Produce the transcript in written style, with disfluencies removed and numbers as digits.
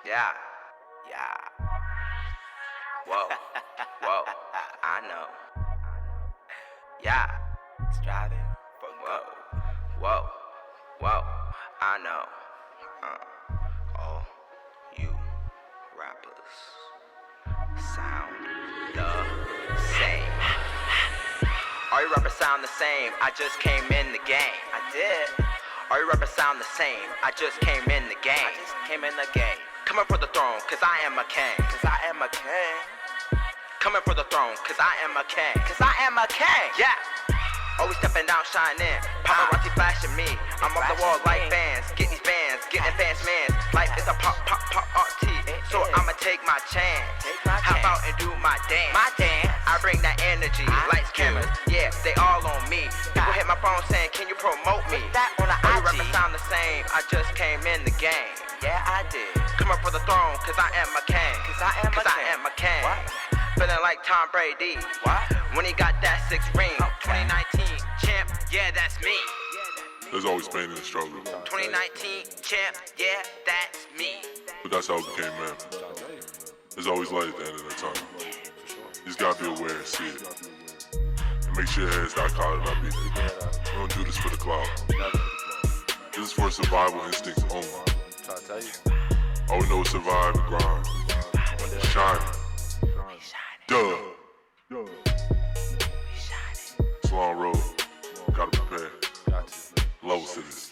Yeah, yeah. Whoa, whoa, I know. Yeah, striving for whoa, whoa, I know. All you rappers sound the same. All you rappers sound the same. I just came in the game. I did. All you rappers sound the same. I just came in the game. Coming for the throne, cause I am a king. Coming for the throne, cause I am a king. Yeah. Always stepping out, shining. Paparazzi flashing me. I'm off the wall like fans. Get these bands, get advanced mans. Life is a pop RT. So I'ma take my chance. Hop out and do my dance. I bring that energy. Lights, cameras, yeah, they all on me. People hit my phone saying, can you promote me? All you rappers sound the same. I just came in the game. Yeah, I did. Coming for the throne, cause I am a king. Cause I am a king. What? Feeling like Tom Brady. What? When he got that 6th ring. 2019 champ, yeah, that's me. There's always pain in the struggle, 2019 champ, yeah, that's me. but that's how we became men. There's always light at the end of the tunnel. You just gotta be aware and see it. And make sure your head's not caught up in it. We don't do this for the cloud. This is for survival instincts only. All we know is survive and grind. Shine. Duh. It's a long road. Gotta prepare. Levels to this.